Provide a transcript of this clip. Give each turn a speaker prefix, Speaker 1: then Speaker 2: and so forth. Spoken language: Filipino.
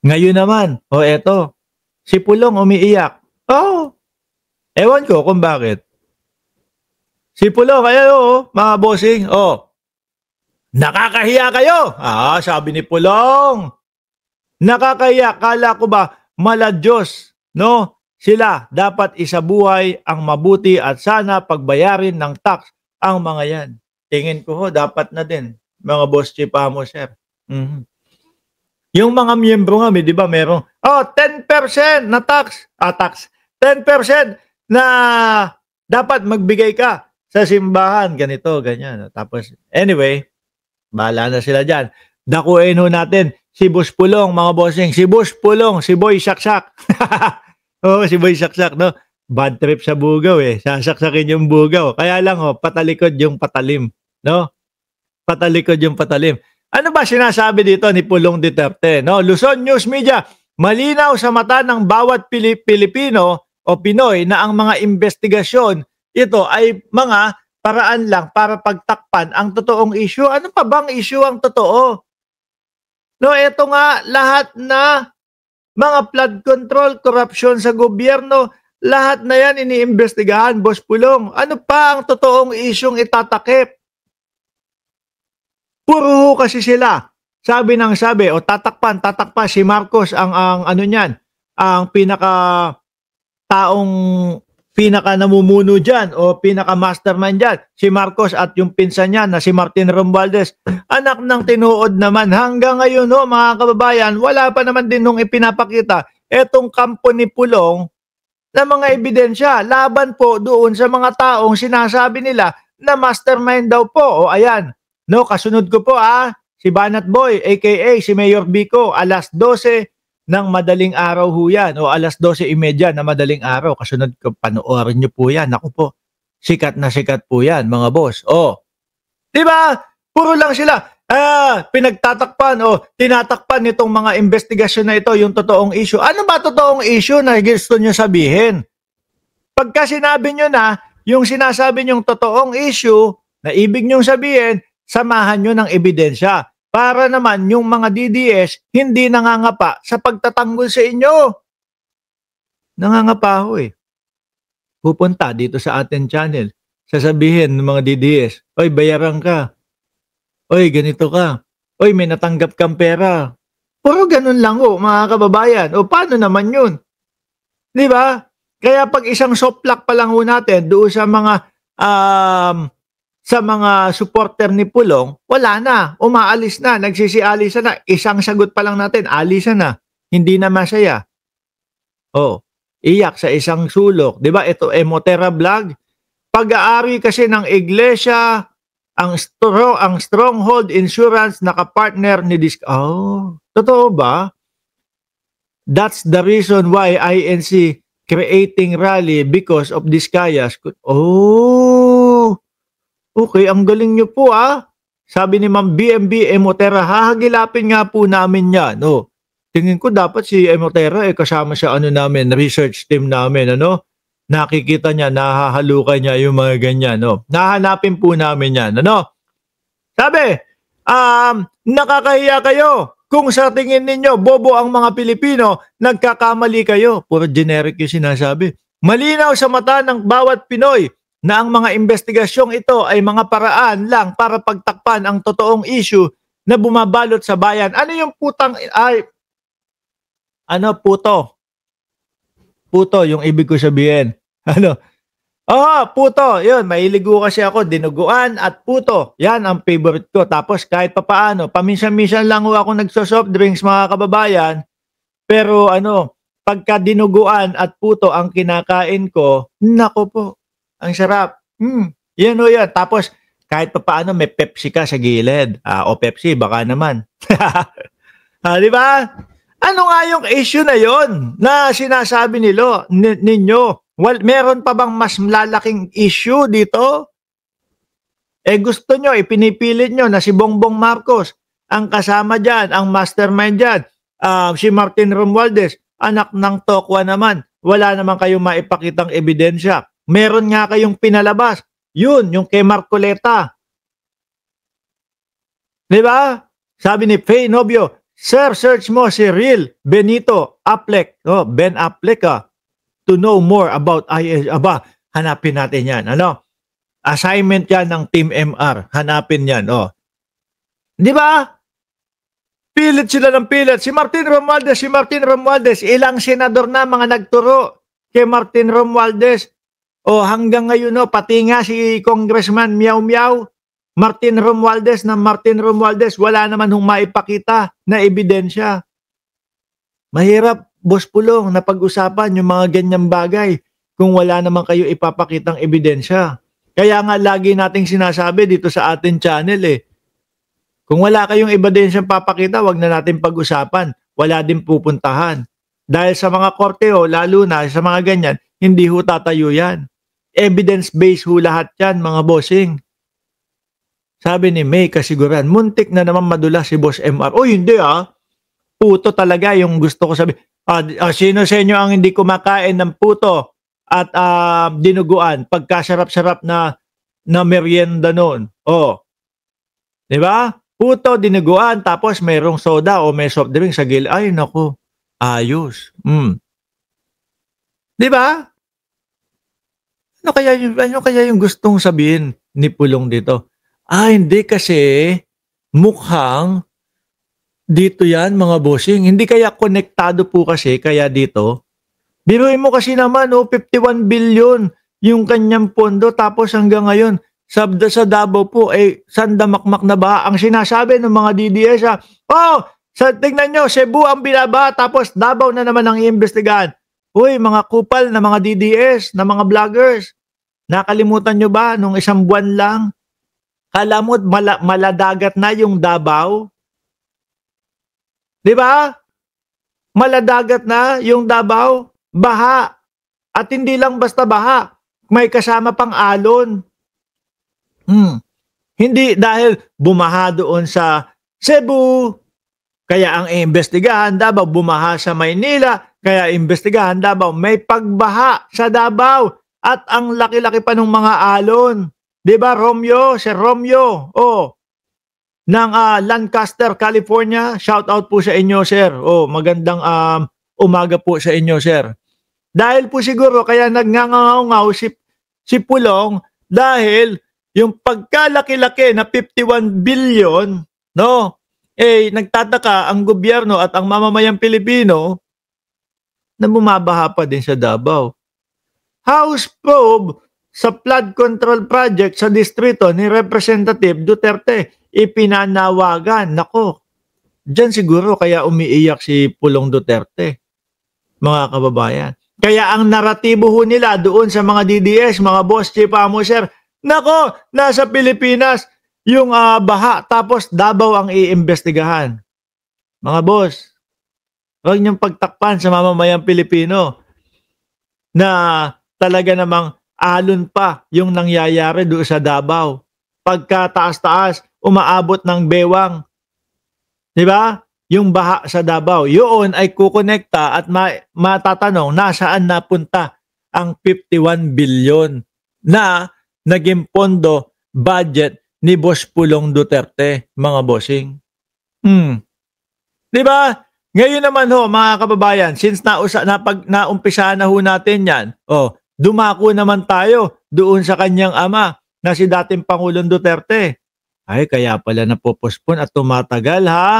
Speaker 1: Ngayon naman, eto, si Pulong umiiyak. Oh, ewan ko kung bakit. Si Pulong, mga bossing, nakakahiya kayo. Sabi ni Pulong, nakakahiya, kala ko ba Diyos, no? Sila dapat isabuhay ang mabuti at sana pagbayarin ng tax ang mga yan. Tingin ko dapat na din, mga boss chipamo, sir. Yung mga miyembro nga, di ba, merong, 10% na tax, 10% na dapat magbigay ka sa simbahan, ganito, ganyan. Tapos, anyway, bahala na sila dyan. Dakuin natin si Boss Pulong, mga bossing. Si Boss Pulong, si Boy Saksak. Si Boy Saksak, no? Bad trip sa bugaw, sasaksakin yung bugaw. Kaya lang, patalikod yung patalim, no? Patalikod yung patalim. Ano ba sinasabi dito ni Pulong Duterte, no? Luzon News Media, malinaw sa mata ng bawat Pilipino o Pinoy na ang mga investigasyon, ito ay mga paraan lang para pagtakpan ang totoong issue. Ano pa bang issue ang totoo? No, ito nga, lahat na mga flood control, corruption sa gobyerno, lahat na yan iniimbestigahan, Boss Pulong. Ano pa ang totoong isyong itatakip? Puro kasi sila. Sabi tatakpan si Marcos ang ano niyan, ang pinaka namumuno dyan o pinaka mastermind dyan, si Marcos at yung pinsan niya na si Martin Romualdez, anak ng tinuod naman. Hanggang ngayon mga kababayan, wala pa naman din nung ipinapakita etong kampo ni Pulong na mga ebidensya laban po doon sa mga taong sinasabi nila na mastermind daw po. Ayan, no, kasunod ko po si Banat Boy aka si Mayor Bico, alas 12 ng madaling araw ho yan, o alas 12:30 na madaling araw. Kasunod ko, panoorin nyo po yan. Ako po, sikat na sikat po yan, mga boss. Diba? Puro lang sila pinagtatakpan o tinatakpan nitong mga investigasyon na ito yung totoong issue. Ano ba totoong issue na gusto nyo sabihin? Pagka sinabi nyo na yung sinasabi nyong totoong issue na ibig nyong sabihin, samahan nyo ng ebidensya para naman yung mga DDS hindi nangangapa sa pagtatanggol sa inyo. Nangangapa ho Pupunta dito sa ating channel, sasabihin ng mga DDS, oy, bayaran ka. Oy, ganito ka. Oy, may natanggap kang pera. Puro ganun lang mga kababayan. Paano naman yun? Di ba? Kaya pag isang soplak pa lang natin doon sa mga supporter ni Pulong, wala na, umaalis na, nagsisialisan na. Isang sagot pa lang natin, alisan na. Hindi na masaya. Iyak sa isang sulok. Diba? Ito, Emotera Vlog. Pag-aari kasi ng iglesia, ang Stronghold Insurance nakapartner ni totoo ba? That's the reason why INC creating rally because of Discayas. Okay, ang galing nyo po Sabi ni Ma'am BMB Emotera, hahagilapin nga po namin yan. Tingin ko dapat si Emotera kasama siya namin, research team namin, nakikita niya, nahahalukan niya yung mga ganyan, nahanapin po namin yan, Sabi, nakakahiya kayo kung sa tingin ninyo bobo ang mga Pilipino, nagkakamali kayo. Puro generic yung sinasabi. Malinaw sa mata ng bawat Pinoy na ang mga investigasyong ito ay mga paraan lang para pagtakpan ang totoong issue na bumabalot sa bayan. Ano yung puto? Puto, yung ibig ko sabihin. Puto. Yun, mailigo kasi ako, dinuguan at puto. Yan ang favorite ko. Tapos kahit papaano, paminsan-minsan lang ako nagso-soft drinks, mga kababayan. Pero pagka dinuguan at puto ang kinakain ko, nako po. Ang sarap. Yan. Tapos, kahit pa paano may Pepsi ka sa gilid. O Pepsi, baka naman. Di ba? Ano nga yung issue na yon na sinasabi ninyo? Well, meron pa bang mas lalaking issue dito? Gusto nyo, ipinipilit nyo na si Bongbong Marcos ang kasama dyan, ang mastermind dyan. Si Martin Romualdez, anak ng tokwa naman. Wala naman kayong maipakitang ebidensya. Meron nga kayong pinalabas. Yun, yung kay Marcoleta. Diba? Sabi ni Faye Nobio, Sir, search mo si Real Benito Affleck, oh, Ben Affleck, to know more about IS. Aba, hanapin natin yan. Ano? Assignment yan ng Team MR. Hanapin yan. Oh. Di ba? Pilit sila ng pilit. Si Martin Romualdez, ilang senador na mga nagturo kay Martin Romualdez. O hanggang ngayon, no, pati nga si Congressman Miao Miao, Martin Romualdez, wala naman hong maipakita na ebidensya. Mahirap, Boss Pulong, na pag-usapan yung mga ganyang bagay kung wala naman kayo ipapakitang ebidensya. Kaya nga lagi nating sinasabi dito sa ating channel kung wala kayong ebidensyang papakita, wag na natin pag-usapan. Wala din pupuntahan. Dahil sa mga korte lalo na sa mga ganyan, hindi ho tatayo yan. Evidence-based ho lahat yan, mga bossing. Sabi ni May Kasiguran, muntik na naman madulas si Boss MR. O hindi puto talaga yung gusto ko sabihin. Sino sa inyo ang hindi kumakain ng puto at dinuguan? Pagkasarap-sarap na merienda noon. Di ba? Puto, dinuguan, tapos mayroong soda o may soft drink sa gilid. Ay, naku. Ayos. Di ba? Ano kaya yung gustong sabihin ni Pulong dito? Hindi kasi mukhang dito yan, mga bossing. Hindi kaya konektado po kasi kaya dito. Biruin mo kasi naman, 51 billion yung kanyang pondo tapos hanggang ngayon, sa Davao po, sandamakmak na ba? Ang sinasabi ng mga DDS, tignan nyo, Cebu ang binaba, tapos Davao na naman ang iimbestigahan. Uy, mga kupal na mga DDS, na mga vloggers, nakalimutan nyo ba nung isang buwan lang? Kala mo maladagat na yung Davao? Di ba? Maladagat na yung Davao, baha. At hindi lang basta baha, may kasama pang alon. Hindi dahil bumaha doon sa Cebu, kaya ang iimbestigahan Davao, bumaha sa Maynila, kaya iimbestigahan Davao, may pagbaha sa Davao at ang laki-laki pa ng mga alon. 'Di ba, Romeo, Sir Romeo, ng Lancaster, California, shout out po sa inyo, sir. Magandang umaga po sa inyo, sir. Dahil po siguro kaya nagngangaw si Pulong dahil yung pagkalaki-laki na 51 billion, nagtataka ang gobyerno at ang mamamayang Pilipino na bumabaha pa din sa Davao. House probe sa flood control project sa distrito ni Representative Duterte ipinanawagan. Nako, dyan siguro kaya umiiyak si Pulong Duterte, mga kababayan. Kaya ang naratibo ho nila doon sa mga DDS, mga boss, chief, sir, nako, nasa Pilipinas yung baha tapos Davao ang iimbestigahan. Mga boss, huwag niyong pagtakpan sa mamamayang Pilipino na talaga namang alon pa yung nangyayari doon sa Davao. Pagkataas-taas, umaabot ng bewang. Di ba? Yung baha sa Davao. Yun ay kukonekta at matatanong nasaan napunta ang 51 billion na naging pondo budget ni Boss Pulong Duterte, mga bossing. Di ba? Ngayon naman mga kababayan, since naumpisa na ho natin yan, dumako naman tayo doon sa kanyang ama na si dating Pangulong Duterte. Ay, kaya pala napopospon at tumatagal, ha?